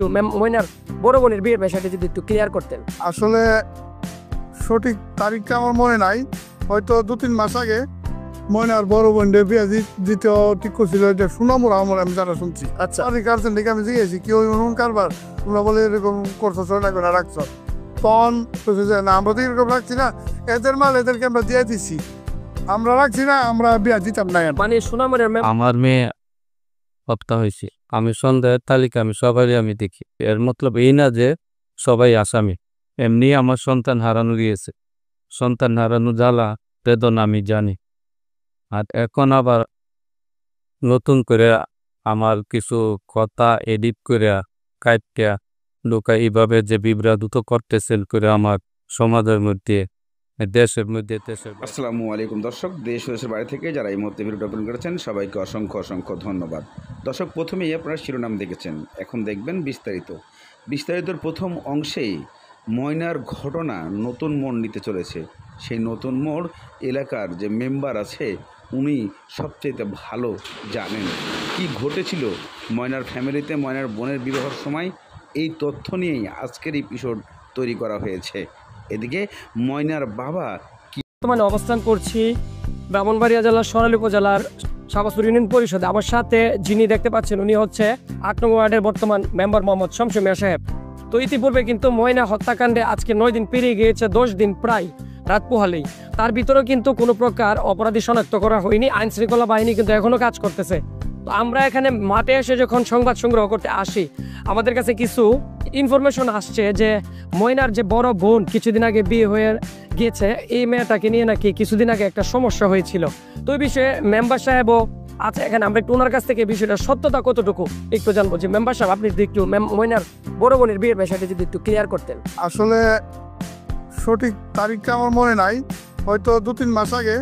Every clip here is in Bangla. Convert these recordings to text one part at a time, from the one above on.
একটু ময়নার বড় বোনের বিয়ের বিষয়টা যদি একটু ক্লিয়ার করতেন। আসলে সঠিক তারিখটা আমার মনে নাই, হয়তো 2-3 মাস আগে ময়নার বড় বোনের বিয়ে দিতে ঠিক করছিল, এটা সুনামুরা আমার আমি যারা শুনছি। আচ্ছা, কারছেন দেখে আমি জিজ্ঞেসি কি ওই কারবার তোমরা বলে এরকম করছো, না করে রাখছ, তখন না আমরা তো এরকম রাখছি না, এদের মাল এদেরকে আমরা দিয়ে দিচ্ছি, আমরা রাখছি না, আমরা বিয়া দিতাম না। মানে সুনামের আমার মেয়ে হত্যা হয়েছে, আমি সন্দেহের তালিকা আমি সবারই আমি দেখি। এর মতলব এই না যে সবাই আসামি। এমনি আমার সন্তান হারানো গিয়েছে, সন্তান হারানো জ্বালা বেদনা আমি জানি। আর এখন আবার নতুন করে আমার কিছু কথা এডিট করে কাইটটা লোকা এইভাবে যে বিভ্রান্ত করতেছেন করে আমার সমাজের মধ্যে, দেশের মধ্যে, আসসালামু আলাইকুম দর্শক, দেশ ও দেশের বাইরে থেকে যারা এই মুহূর্তে ভিডিওটা ওপেন করেছেন সবাইকে অসংখ্য অসংখ্য ধন্যবাদ। দর্শক, প্রথমেই আপনারা শিরোনাম দেখেছেন, এখন দেখবেন বিস্তারিতর প্রথম অংশেই ময়নার ঘটনা নতুন মোড় নিতে চলেছে। সেই নতুন মোড় এলাকার যে মেম্বার আছে উনি সবচেয়ে ভালো জানেন কি ঘটেছিল ময়নার ফ্যামিলিতে, ময়নার বোনের বিবাহের সময়। এই তথ্য নিয়েই আজকের এপিসোড তৈরি করা হয়েছে। এদিকে ময়নার বাবা বর্তমানে অবস্থান করছি ব্রাহ্মণবাড়িয়া জেলার সরাইল উপজেলার শাহবাজপুর ইউনিয়ন পরিষদে। আমার সাথে যিনি দেখতে পাচ্ছেন উনি হচ্ছে 8 নং ওয়ার্ডের বর্তমান মেম্বার মোহাম্মদ শমসু মিয়া সাহেব। তো ইতিপূর্বে কিন্তু ময়না হত্যাকাণ্ডে আজকে 9 দিন পেরিয়ে গিয়েছে, 10 দিন প্রায় রাত পোহালেই। তার ভিতরেও কিন্তু কোনো প্রকার অপরাধী শনাক্ত করা হয়নি, আইন শৃঙ্খলা বাহিনী কিন্তু এখনো কাজ করতেছে। তো আমরা এখানে মাঠে এসে যখন সংবাদ সংগ্রহ করতে আসি, আমাদের কাছে কিছু ইনফরমেশন আসছে যে ময়নার যে বড় বোন কিছুদিন আগে বিয়ে হয়ে গিয়েছে, এই মেয়েটাকে নিয়ে নাকি কিছুদিন আগে একটা সমস্যা হয়েছিল। তো এই বিষয়ে মেম্বার সাহেবও আছে এখানে, আমরা একটু ওনার কাছ থেকে বিষয়টা সত্যতা কতটুকু একটু জানবো। যে মেম্বার সাহেব, আপনি যদি একটু ময়নার বড় বোনের বিয়ের বিষয়টা যদি একটু ক্লিয়ার করতেন। আসলে সঠিক তারিখটা আমার মনে নাই, হয়তো 2-3 মাস আগে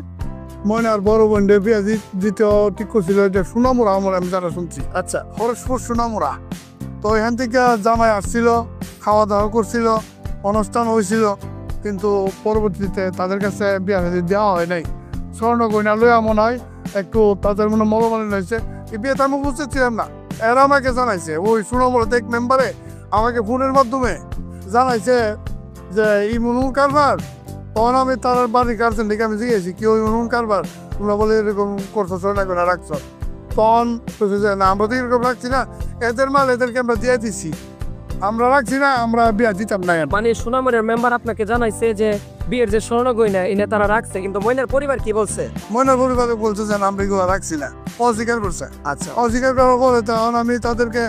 ময়নার বড় বোনের বিয়ে দিতে ঠিক করছিল, এটা সুনামুরা আমার আমি যারা শুনছি। আচ্ছা, হরসপুর সুনামুরা। তো এখান থেকে জামাই আসছিল, খাওয়া দাওয়া করছিল, অনুষ্ঠান হয়েছিল, কিন্তু পরবর্তীতে তাদের কাছে বিয়া দেওয়া হয় নাই। স্বর্ণ গয়না লইয়া মনে হয় একটু তাদের মনে মনোমালিন হয়েছে, এই বিয়েতে আমি বুঝতে ছিলাম না। এরা আমাকে জানাইছে, ওই সুনামুরা এক মেম্বারে আমাকে ফোনের মাধ্যমে জানাইছে যে এই মনুল কারবার। তখন আমি তার বাড়ির কারছেন দেখে আমি জিজ্ঞেসি কি ওই মনুল কারবার তোমরা বলে এরকম করছো, না করে রাখছ, তখন না আমরা তো এরকম রাখছি না, এদের মাল এদেরকে আমরা দিয়ে দিচ্ছি, আমরা রাখছি না, আমরা বিয়া দিতাম না। মানে সুনামের মেম্বার আপনাকে জানাইছে যে বিয়ের যে স্বর্ণ গয়না এনে তারা রাখছে, কিন্তু ময়নার পরিবার কি বলছে? ময়নার পরিবারে বলছে যে আমরা এগুলো রাখছি না, অস্বীকার করছে। আচ্ছা, অস্বীকার করার পরে তখন আমি তাদেরকে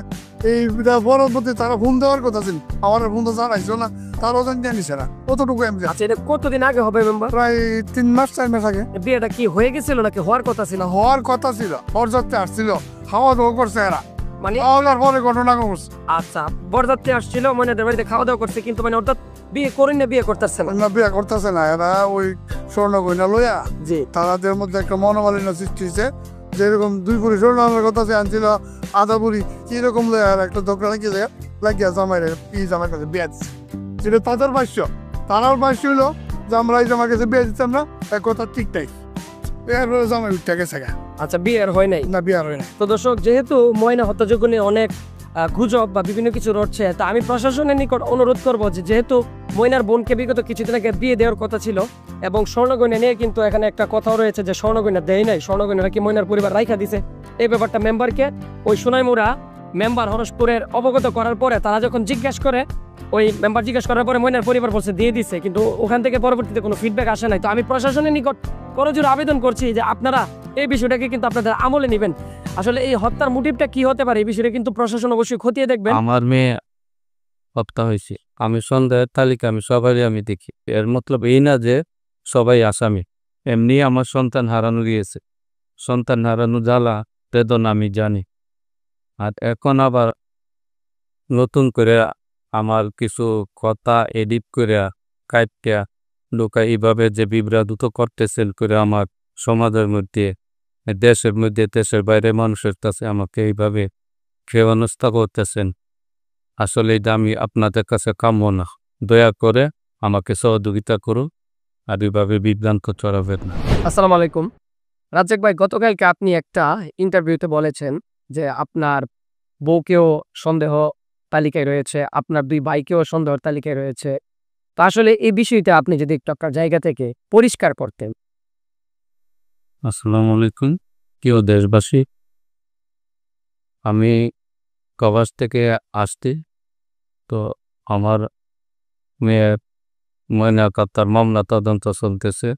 এই পরবর্তী তারা ফোন দেওয়ার কথা ছিল, আমার ফোন তো জানাইছিল না, তার ওজন নিয়ে নিছে না, কতটুকু আমি। আচ্ছা, এটা কতদিন আগে হবে মেম্বার? প্রায় 3 মাস 4 মাস আগে। বিয়েটা কি হয়ে গেছিল নাকি হওয়ার কথা ছিল? হওয়ার কথা ছিল, বরযাত্রী আসছিল, খাওয়া দাওয়া করছে এরা, মানে খাওয়ার পরে ঘটনা ঘটছে। আচ্ছা, বরযাত্রী আসছিল, ময়নাদের বাড়িতে খাওয়া দাওয়া করছে, কিন্তু মানে অর্থাৎ বিয়ে করেন না, বিয়ে করতেছে না। বিয়ে করতেছে না, এরা ওই স্বর্ণ গয়না লইয়া জি তাদের মধ্যে একটা মনোমালিন্য সৃষ্টি হয়েছে। যেরকম 2 বুড়ি স্বর্ণ কথা সে আনছিল, আধা বুড়ি কিরকম লইয়া একটা দোকান লাগিয়া জামাইরে জামাই কাছে বিয়ে দিচ্ছে, যেটা তাদের ভাষ্য। তারাও ভাষ্য হইলো যে আমরা এই জামার কাছে বিয়ে দিতাম না, এক কথা ঠিক নাই, এরপরে জামাই উঠতে গেছে। আচ্ছা, বিয়ের হয় নাই না, বিয়ে হয় না। তো দর্শক, যেহেতু ময়না হত্যাযজ্ঞ নিয়ে অনেক গুজব বা বিভিন্ন কিছু রটছে, তা আমি প্রশাসনের নিকট অনুরোধ করবো যে যেহেতু ময়নার বোনকে বিগত কিছুদিন আগে বিয়ে দেওয়ার কথা ছিল এবং স্বর্ণগয়না নিয়ে কিন্তু এখানে একটা কথাও রয়েছে যে স্বর্ণগয়না দেয় নাই, স্বর্ণগয়না কি ময়নার পরিবার রাইখা দিছে, এই ব্যাপারটা মেম্বারকে ওই সোনাইমুড়া মেম্বার হরসপুরের অবগত করার পরে তারা যখন জিজ্ঞেস করে, ওই মেম্বার জিজ্ঞেস করার পরে ময়নার পরিবার বলছে দিয়ে দিছে, কিন্তু ওখান থেকে পরবর্তীতে কোনো ফিডব্যাক আসে নাই। তো আমি প্রশাসনের নিকট করজোড়ে আবেদন করছি যে আপনারা এই বিষয়টাকে কিন্তু আপনাদের আমলে নেবেন। আসলে এই হত্যার মোটিভটা কি হতে পারে এই বিষয়টা কিন্তু প্রশাসন অবশ্যই খতিয়ে দেখবেন। আমার মেয়ে হত্যা হয়েছে, আমি সন্দেহের তালিকা আমি সবারই আমি দেখি। এর মতলব এই না যে সবাই আসামি। এমনি আমার সন্তান হারানো গিয়েছে, সন্তান হারানো জ্বালা বেদনা আমি জানি। আর এখন আবার নতুন করে আমার কিছু কথা এডিট করে কাইটটা লোকা এইভাবে যে বিভ্রান্ত করতেছেন করে আমার সমাজের মধ্যে, দেশের মধ্যে, দেশের বাইরে মানুষের কাছে আমাকে এইভাবে হেনস্থা করতেছেন। আসলে এটা আমি আপনাদের কাছে কাম্য না, দয়া করে আমাকে সহযোগিতা করুন, আর এইভাবে বিভ্রান্ত চড়াবেন না। আসসালামু আলাইকুম রাজ্জাক ভাই, গতকালকে আপনি একটা ইন্টারভিউতে বলেছেন যে আপনার বউকেও সন্দেহ তালিকায় রয়েছে, আপনার 2 ভাইকেও সন্দেহের তালিকায় রয়েছে। তো আসলে এই বিষয়টা আপনি যদি একটু আপনার জায়গা থেকে পরিষ্কার করতেন। আসসালামু আলাইকুম প্রিয় দেশবাসী, আমি কবাস থেকে আসছি। তো আমার মেয়ের ময়নাকাত্তার মামলা তদন্ত চলতেছে।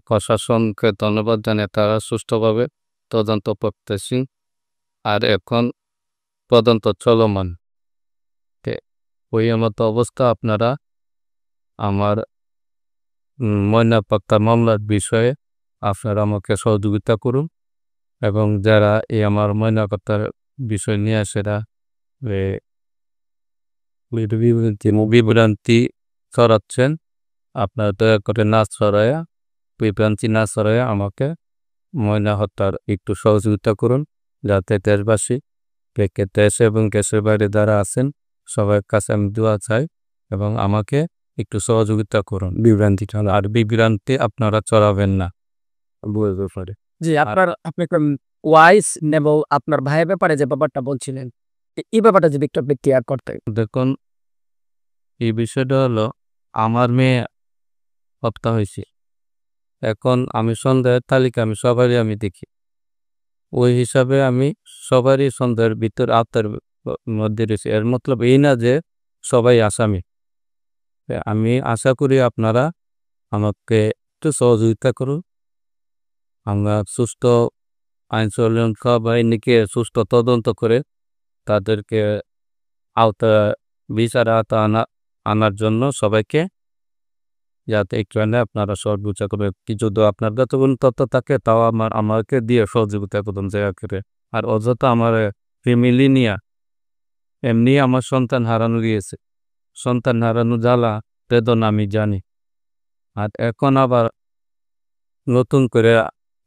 প্রশাসনকে ধন্যবাদ জানিয়ে তারা সুষ্ঠুভাবে তদন্ত করতেছি। আর এখন তদন্ত চলমান। ওই মতো অবস্থা আপনারা আমার ময়নাকাত্তার মামলার বিষয়ে আপনারা আমাকে সহযোগিতা করুন, এবং যারা এই আমার ময়নাকাত্তার বিষয় নিয়ে সেটা বিভ্রান্তি ছড়াচ্ছেন, আপনারা দয়া করে বিভ্রান্তি না ছড়াইয়া আমাকে ময়না হত্যার একটু সহযোগিতা করুন, যাতে দেশবাসী দেশ এবং দেশের বাইরে যারা আছেন সবার কাছে আমি দোয়া চাই, এবং আমাকে একটু সহযোগিতা করুন বিভ্রান্তি ছড়া। আর বিভ্রান্তি আপনারা ছড়াবেন না, বুঝতে পারে। জি, আপনার ওয়াইস এবং আপনার ভাইয়ের ব্যাপারে যে ব্যাপারটা বলছিলেন, এই ব্যাপারটা যদি একটু আপনি ক্লিয়ার করতেন। দেখুন, এই বিষয়টা হলো আমার মেয়ে হত্যা হয়েছে। এখন আমি সন্দেহের তালিকা আমি সবারই আমি দেখি, ওই হিসাবে আমি সবারই সন্দেহের ভিতর আত্মার মধ্যে রয়েছে। এর মতলব এই না যে সবাই আসামি। আমি আশা করি আপনারা আমাকে একটু সহযোগিতা করুন। আমরা সুস্থ আইন শৃঙ্খলা বাহিনীকে সুস্থ তদন্ত করে তাদেরকে বিচারে আনার জন্য সবাইকে, যাতে একটু আপনারা সহযোগিতা করবে। যদি আপনার কাছে কোনো তথ্য থাকে তাও আমাকে দিয়ে সহযোগিতা করুন জায়গা করে। আর অযথা আমার ফ্যামিলি নিয়ে এমনি আমার সন্তান হারানো গিয়েছে, সন্তান হারানো জ্বালা বেদনা আমি জানি। আর এখন আবার নতুন করে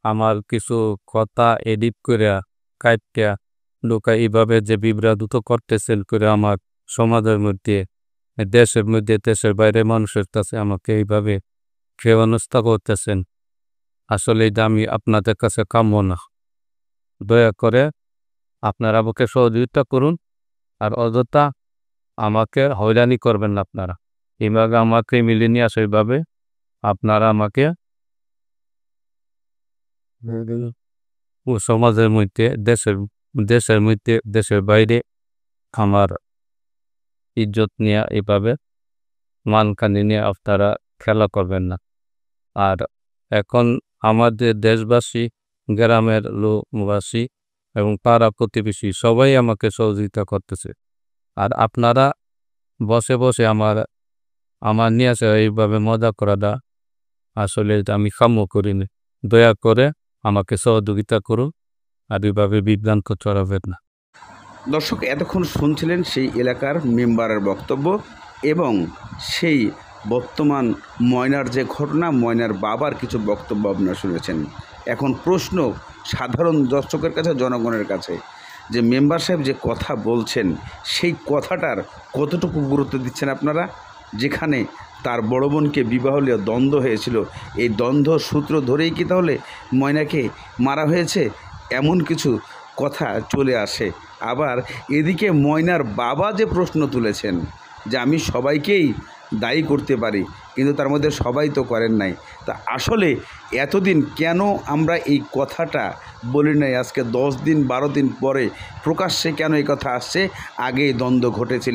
আমার কিছু কথা এডিট করে কাইটা লোকা এইভাবে যে বিভ্রান্ত করতেছেন করে আমার সমাজের মধ্যে, দেশের মধ্যে, দেশের বাইরে মানুষের কাছে আমাকে এইভাবে হেনস্থা করতেছেন। আসলে এটা আমি আপনাদের কাছে কাম্য না। দয়া করে আপনারা আমাকে সহযোগিতা করুন, আর অযথা আমাকে হয়রানি করবেন না। আপনারা এইভাবে আমাকে মিলিয়ে নিয়ে আসে, এইভাবে আপনারা আমাকে সমাজের মধ্যে, দেশের মধ্যে, দেশের বাইরে আমার ইজ্জত নিয়ে এইভাবে মানকানি নিয়ে আপনারা খেলা করবেন না। আর এখন আমাদের দেশবাসী, গ্রামের লোকবাসী এবং পাড়া প্রতিবেশী সবাই আমাকে সহযোগিতা করতেছে। আর আপনারা বসে বসে আমার নিয়ে আসে এইভাবে মজা করাটা আসলে আমি কাম্য করিনি। দয়া করে আমাকে সহযোগিতা করুন, আর এইভাবে বিভ্রান্ত ছড়াবেন না। দর্শক, এতক্ষণ শুনছিলেন সেই এলাকার মেম্বারের বক্তব্য এবং সেই বর্তমান ময়নার যে ঘটনা, ময়নার বাবার কিছু বক্তব্য আপনারা শুনেছেন। এখন প্রশ্ন সাধারণ দর্শকের কাছে, জনগণের কাছে, যে মেম্বার সাহেব যে কথা বলছেন সেই কথাটার কতটুকু গুরুত্ব দিচ্ছেন আপনারা? যেখানে তার বড় বোনকে বিবাহলীয় দ্বন্দ্ব হয়েছিল, এই দ্বন্দ্ব সূত্র ধরেই কি তাহলে ময়নাকে মারা হয়েছে? এমন কিছু কথা চলে আসে। আবার এদিকে ময়নার বাবা যে প্রশ্ন তুলেছেন যে আমি সবাইকেই দায়ী করতে পারি, কিন্তু তার মধ্যে সবাই তো করেন নাই। তা আসলে এতদিন কেন আমরা এই কথাটা বলি নাই? আজকে 10 দিন 12 দিন পরে প্রকাশ্যে কেন এই কথা আসছে? আগেই দ্বন্দ্ব ঘটেছিল।